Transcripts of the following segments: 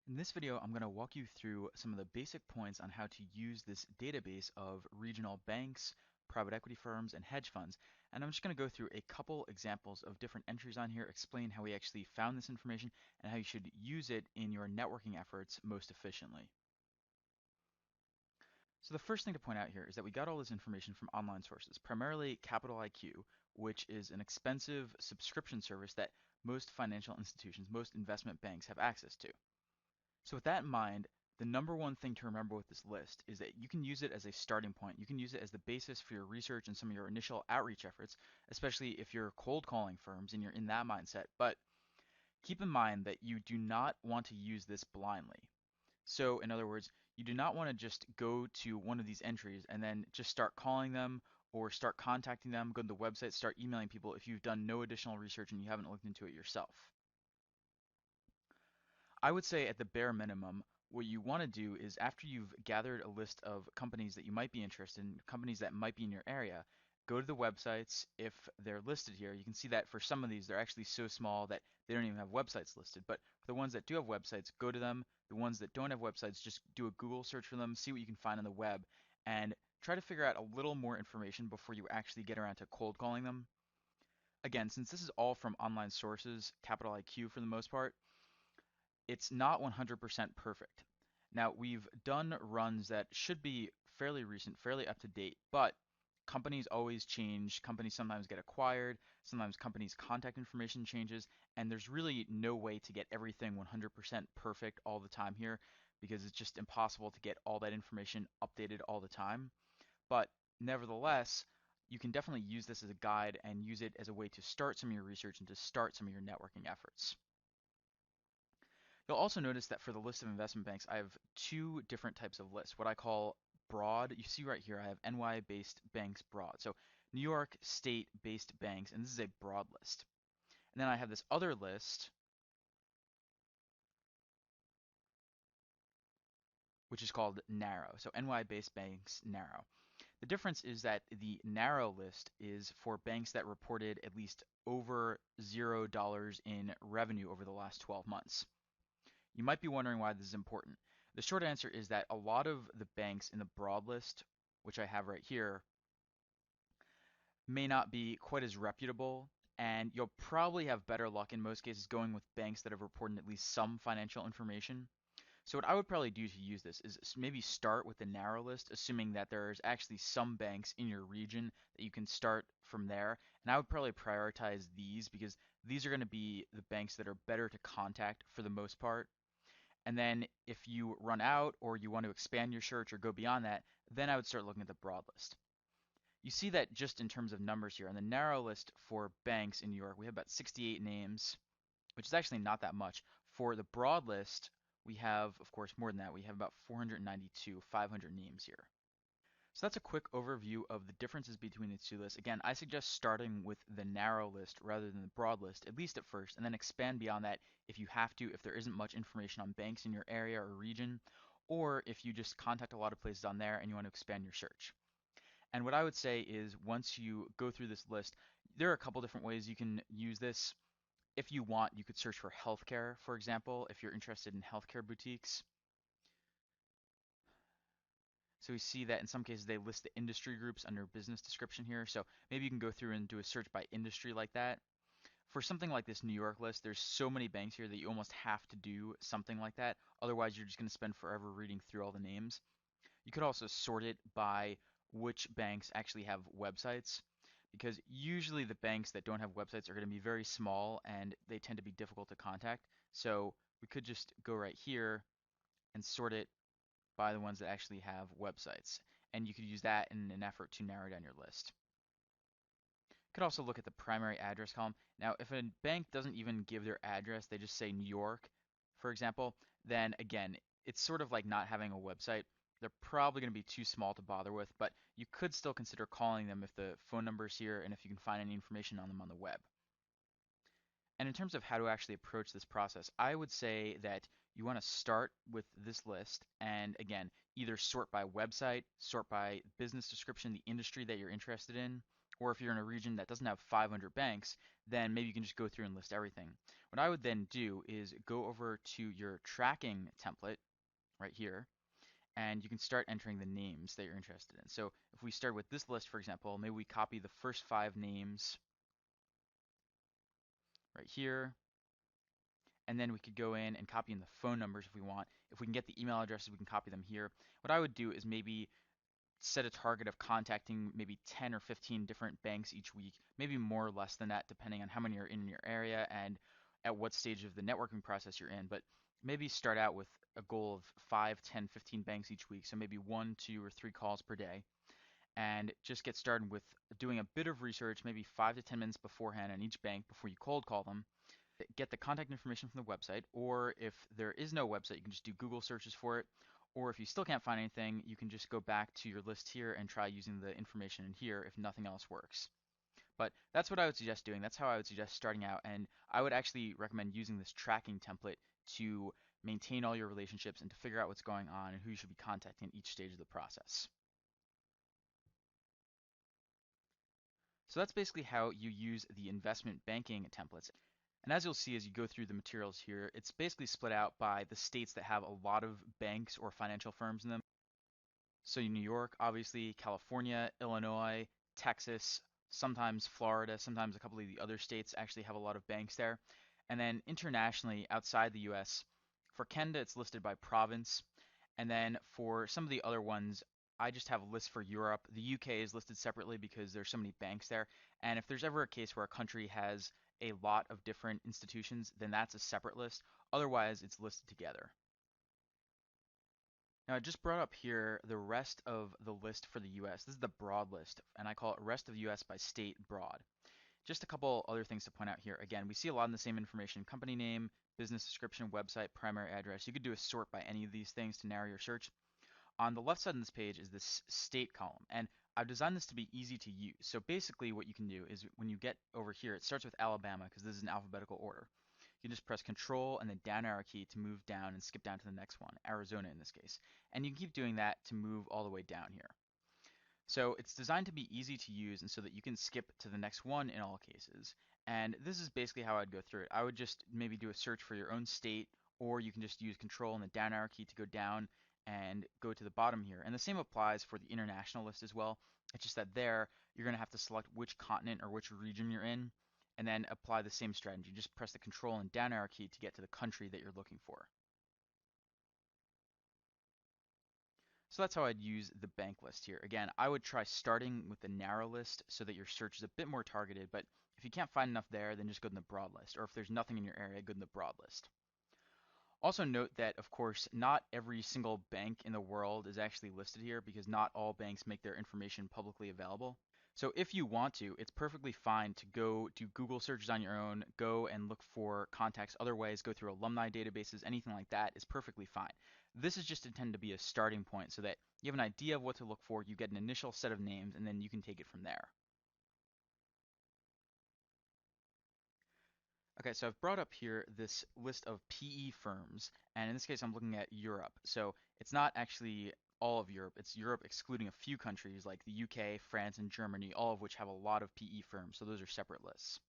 In this video, I'm going to walk you through some of the basic points on how to use this database of regional banks, private equity firms, and hedge funds. And I'm just going to go through a couple examples of different entries on here, explain how we actually found this information, and how you should use it in your networking efforts most efficiently. So the first thing to point out here is that we got all this information from online sources, primarily Capital IQ, which is an expensive subscription service that most financial institutions, most investment banks have access to. So with that in mind, the number one thing to remember with this list is that you can use it as a starting point. You can use it as the basis for your research and some of your initial outreach efforts, especially if you're cold calling firms and you're in that mindset. But keep in mind that you do not want to use this blindly. So in other words, you do not want to just go to one of these entries and then just start calling them or start contacting them, go to the website, start emailing people if you've done no additional research and you haven't looked into it yourself. I would say at the bare minimum, what you want to do is after you've gathered a list of companies that you might be interested in, companies that might be in your area, go to the websites. If they're listed here, you can see that for some of these, they're actually so small that they don't even have websites listed. But for the ones that do have websites, go to them. The ones that don't have websites, just do a Google search for them, see what you can find on the web, and try to figure out a little more information before you actually get around to cold calling them. Again, since this is all from online sources, Capital IQ for the most part, it's not 100% perfect. Now, we've done runs that should be fairly recent, fairly up to date, but companies always change. Companies sometimes get acquired, sometimes companies' contact information changes, and there's really no way to get everything 100% perfect all the time here because it's just impossible to get all that information updated all the time. But nevertheless, you can definitely use this as a guide and use it as a way to start some of your research and to start some of your networking efforts. You'll also notice that for the list of investment banks, I have two different types of lists. What I call broad, you see right here, I have NY-based banks broad. So New York State-based banks, and this is a broad list. And then I have this other list, which is called narrow. So NY-based banks narrow. The difference is that the narrow list is for banks that reported at least over $0 in revenue over the last 12 months. You might be wondering why this is important. The short answer is that a lot of the banks in the broad list, which I have right here, may not be quite as reputable, and you'll probably have better luck in most cases going with banks that have reported at least some financial information. So what I would probably do to use this is maybe start with the narrow list, assuming that there's actually some banks in your region that you can start from there. And I would probably prioritize these because these are going to be the banks that are better to contact for the most part. And then if you run out or you want to expand your search or go beyond that, then I would start looking at the broad list. You see that just in terms of numbers here. On the narrow list for banks in New York, we have about 68 names, which is actually not that much. For the broad list, we have, of course, more than that. We have about 492, 500 names here. So that's a quick overview of the differences between the two lists. Again, I suggest starting with the narrow list rather than the broad list, at least at first, and then expand beyond that if you have to, if there isn't much information on banks in your area or region, or if you just contact a lot of places on there and you want to expand your search. And what I would say is once you go through this list, there are a couple different ways you can use this. If you want, you could search for healthcare, for example, if you're interested in healthcare boutiques. So we see that in some cases they list the industry groups under business description here. So maybe you can go through and do a search by industry like that. For something like this New York list, there's so many banks here that you almost have to do something like that. Otherwise, you're just going to spend forever reading through all the names. You could also sort it by which banks actually have websites because usually the banks that don't have websites are going to be very small and they tend to be difficult to contact. So we could just go right here and sort it by the ones that actually have websites. And you could use that in an effort to narrow down your list. You could also look at the primary address column. Now, if a bank doesn't even give their address, they just say New York, for example, then again, it's sort of like not having a website. They're probably going to be too small to bother with, but you could still consider calling them if the phone number is here and if you can find any information on them on the web. And in terms of how to actually approach this process, I would say that you want to start with this list and again, either sort by website, sort by business description, the industry that you're interested in, Or if you're in a region that doesn't have 500 banks, then maybe you can just go through and list everything. What I would then do is go over to your tracking template right here, and you can start entering the names that you're interested in. So if we start with this list, for example, maybe we copy the first 5 names right here, and then we could go in and copy in the phone numbers if we want. If we can get the email addresses, we can copy them here. What I would do is maybe set a target of contacting maybe 10 or 15 different banks each week, maybe more or less than that, depending on how many are in your area and at what stage of the networking process you're in. But maybe start out with a goal of 5, 10, 15 banks each week. So maybe 1, 2, or 3 calls per day. And just get started with doing a bit of research, maybe 5 to 10 minutes beforehand on each bank before you cold call them. Get the contact information from the website, or if there is no website, you can just do Google searches for it. Or if you still can't find anything, you can just go back to your list here and try using the information in here if nothing else works. But that's what I would suggest doing. That's how I would suggest starting out. And I would actually recommend using this tracking template to maintain all your relationships and to figure out what's going on and who you should be contacting at each stage of the process. So that's basically how you use the investment banking templates. And as you'll see as you go through the materials here, it's basically split out by the states that have a lot of banks or financial firms in them. So New York, obviously, California, Illinois, Texas, sometimes Florida, sometimes a couple of the other states actually have a lot of banks there. And then internationally, outside the US, for Canada, it's listed by province. And then for some of the other ones, I just have a list for Europe. The UK is listed separately because there's so many banks there. And if there's ever a case where a country has a lot of different institutions, then that's a separate list. Otherwise, it's listed together. Now, I just brought up here the rest of the list for the US. This is the broad list, and I call it rest of the US by state broad. Just a couple other things to point out here. Again, we see a lot of the same information: company name, business description, website, primary address. You could do a sort by any of these things to narrow your search. On the left side of this page is this state column, and I've designed this to be easy to use. So basically what you can do is when you get over here, it starts with Alabama because this is in alphabetical order. You can just press Control and the down arrow key to move down and skip down to the next one, Arizona in this case. And you can keep doing that to move all the way down here. So it's designed to be easy to use and so that you can skip to the next one in all cases. And this is basically how I'd go through it. I would just maybe do a search for your own state, or you can just use Control and the down arrow key to go down and go to the bottom here. And the same applies for the international list as well. It's just that there, you're going to have to select which continent or which region you're in, and then apply the same strategy. Just press the Control and down arrow key to get to the country that you're looking for. So that's how I'd use the bank list here. Again, I would try starting with the narrow list so that your search is a bit more targeted, but if you can't find enough there, then just go to the broad list. Or if there's nothing in your area, go to the broad list. Also note that, of course, not every single bank in the world is actually listed here because not all banks make their information publicly available. So if you want to, it's perfectly fine to go do Google searches on your own, go and look for contacts other ways, go through alumni databases, anything like that is perfectly fine. This is just intended to be a starting point so that you have an idea of what to look for, you get an initial set of names, and then you can take it from there. Okay, so I've brought up here this list of PE firms, and in this case I'm looking at Europe. So it's not actually all of Europe, it's Europe excluding a few countries like the UK, France, and Germany, all of which have a lot of PE firms, so those are separate lists.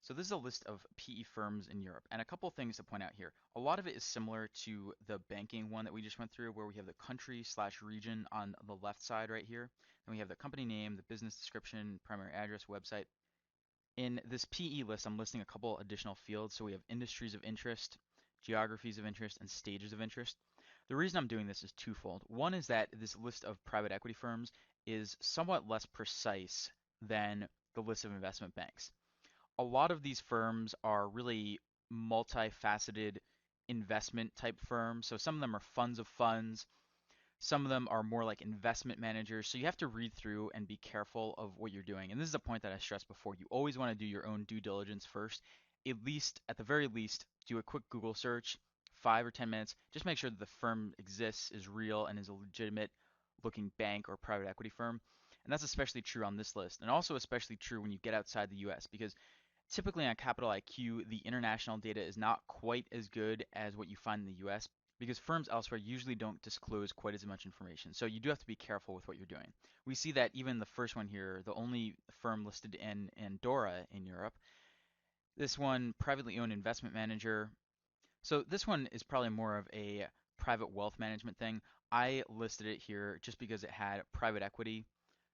So this is a list of PE firms in Europe, and a couple things to point out here. A lot of it is similar to the banking one that we just went through, where we have the country slash region on the left side right here. Then we have the company name, the business description, primary address, website. In this PE list, I'm listing a couple additional fields. So we have industries of interest, geographies of interest, and stages of interest. The reason I'm doing this is twofold. One is that this list of private equity firms is somewhat less precise than the list of investment banks. A lot of these firms are really multifaceted investment type firms. So some of them are funds of funds, some of them are more like investment managers. So you have to read through and be careful of what you're doing. And this is a point that I stressed before. You always want to do your own due diligence first. At least, at the very least, do a quick Google search, 5 or 10 minutes. Just make sure that the firm exists, is real, and is a legitimate looking bank or private equity firm. And that's especially true on this list, and also especially true when you get outside the US, because typically on Capital IQ, the international data is not quite as good as what you find in the US. because firms elsewhere usually don't disclose quite as much information. So you do have to be careful with what you're doing. We see that even the first one here, the only firm listed in Andorra in Europe, this one, privately owned investment manager. So this one is probably more of a private wealth management thing. I listed it here just because it had private equity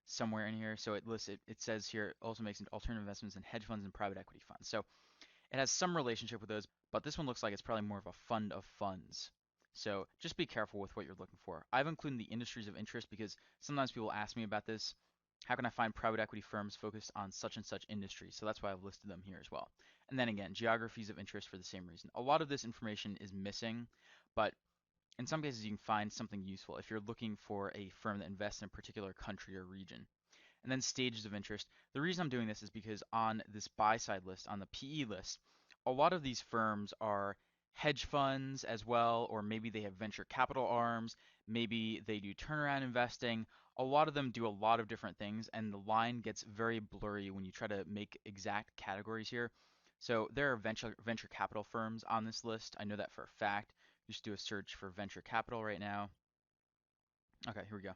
somewhere in here. So it says here it also makes alternative investments in hedge funds and private equity funds. So it has some relationship with those, but this one looks like it's probably more of a fund of funds. So just be careful with what you're looking for. I've included the industries of interest because sometimes people ask me about this. How can I find private equity firms focused on such and such industry? So that's why I've listed them here as well. And then again, geographies of interest for the same reason. A lot of this information is missing, but in some cases you can find something useful if you're looking for a firm that invests in a particular country or region. And then stages of interest. The reason I'm doing this is because on this buy side list, on the PE list, a lot of these firms are hedge funds as well, or maybe they have venture capital arms, maybe they do turnaround investing. A lot of them do a lot of different things, and the line gets very blurry when you try to make exact categories here. So there are venture capital firms on this list. I know that for a fact. Just do a search for venture capital right now. Okay, here we go.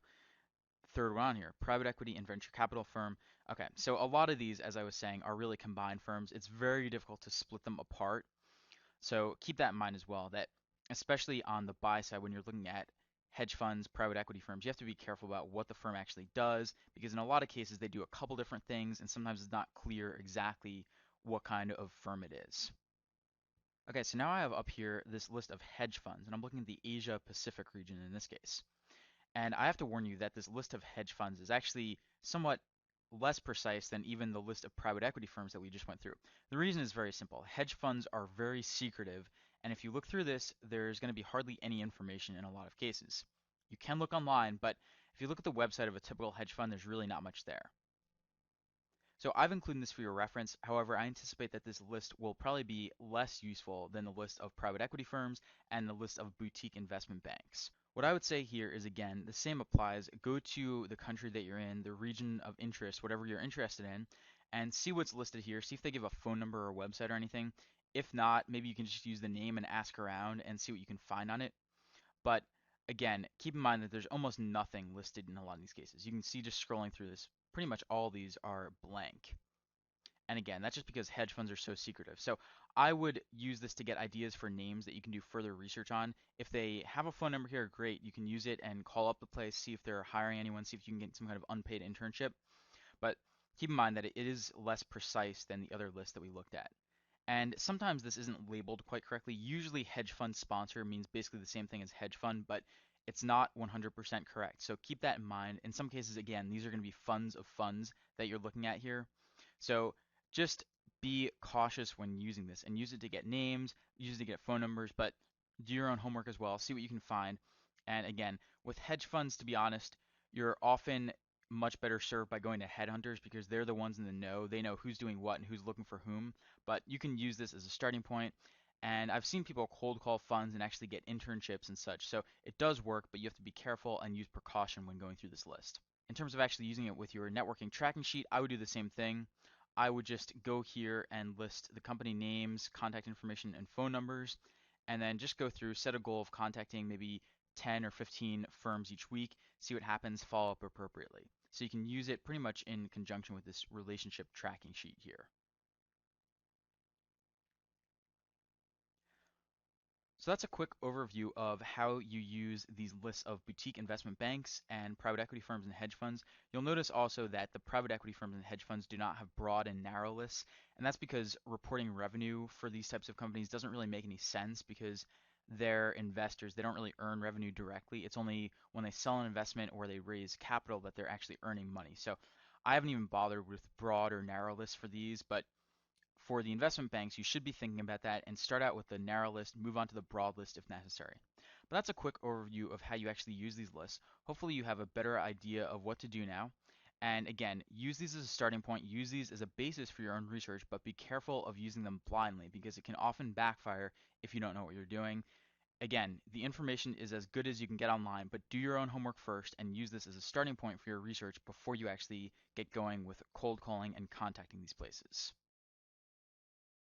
Third one on here, private equity and venture capital firm. Okay, so a lot of these, as I was saying, are really combined firms. It's very difficult to split them apart. So keep that in mind as well, that especially on the buy side, when you're looking at hedge funds, private equity firms, you have to be careful about what the firm actually does, because in a lot of cases they do a couple different things, and sometimes it's not clear exactly what kind of firm it is. Okay, so now I have up here this list of hedge funds, and I'm looking at the Asia Pacific region in this case. And I have to warn you that this list of hedge funds is actually somewhat less precise than even the list of private equity firms that we just went through. The reason is very simple. Hedge funds are very secretive, and if you look through this, there's going to be hardly any information in a lot of cases. You can look online, but if you look at the website of a typical hedge fund, there's really not much there. So I've included this for your reference. However, I anticipate that this list will probably be less useful than the list of private equity firms and the list of boutique investment banks. What I would say here is again, the same applies. Go to the country that you're in, the region of interest, whatever you're interested in, and see what's listed here. See if they give a phone number or website or anything. If not, maybe you can just use the name and ask around and see what you can find on it. But again, keep in mind that there's almost nothing listed in a lot of these cases. You can see just scrolling through this, pretty much all these are blank. And again, that's just because hedge funds are so secretive. So I would use this to get ideas for names that you can do further research on. If they have a phone number here, great. You can use it and call up the place, see if they're hiring anyone, see if you can get some kind of unpaid internship. But keep in mind that it is less precise than the other list that we looked at. And sometimes this isn't labeled quite correctly. Usually hedge fund sponsor means basically the same thing as hedge fund, but it's not 100% correct. So keep that in mind. In some cases, again, these are going to be funds of funds that you're looking at here. So just be cautious when using this and use it to get names, use it to get phone numbers, but do your own homework as well. See what you can find. And again, with hedge funds, to be honest, you're often much better served by going to headhunters because they're the ones in the know. They know who's doing what and who's looking for whom. But you can use this as a starting point. And I've seen people cold call funds and actually get internships and such. So it does work, but you have to be careful and use precaution when going through this list. In terms of actually using it with your networking tracking sheet, I would do the same thing. I would just go here and list the company names, contact information, and phone numbers, and then just go through, set a goal of contacting maybe 10 or 15 firms each week, see what happens, follow up appropriately. So you can use it pretty much in conjunction with this relationship tracking sheet here. So that's a quick overview of how you use these lists of boutique investment banks and private equity firms and hedge funds. You'll notice also that the private equity firms and hedge funds do not have broad and narrow lists, and that's because reporting revenue for these types of companies doesn't really make any sense because they're investors. They don't really earn revenue directly. It's only when they sell an investment or they raise capital that they're actually earning money. So I haven't even bothered with broad or narrow lists for these, but for the investment banks, you should be thinking about that and start out with the narrow list, move on to the broad list if necessary. But that's a quick overview of how you actually use these lists. Hopefully you have a better idea of what to do now. And again, use these as a starting point, use these as a basis for your own research, but be careful of using them blindly because it can often backfire if you don't know what you're doing. Again, the information is as good as you can get online, but do your own homework first and use this as a starting point for your research before you actually get going with cold calling and contacting these places.